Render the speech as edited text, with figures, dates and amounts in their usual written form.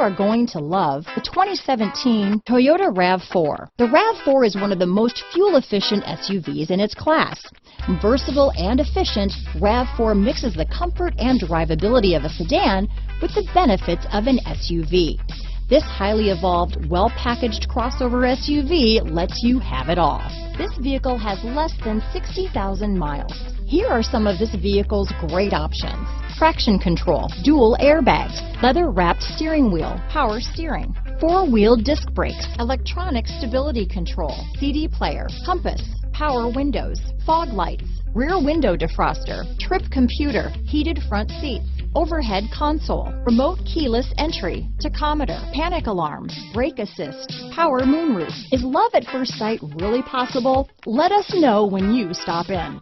are going to love the 2017 Toyota RAV4. The RAV4 is one of the most fuel-efficient SUVs in its class. Versatile and efficient, RAV4 mixes the comfort and drivability of a sedan with the benefits of an SUV. This highly evolved, well-packaged crossover SUV lets you have it all. This vehicle has less than 60,000 miles. Here are some of this vehicle's great options: traction control, dual airbags, leather-wrapped steering wheel, power steering, four-wheel disc brakes, electronic stability control, CD player, compass, power windows, fog lights, rear window defroster, trip computer, heated front seats, overhead console, remote keyless entry, tachometer, panic alarm, brake assist, power moonroof. Is love at first sight really possible? Let us know when you stop in.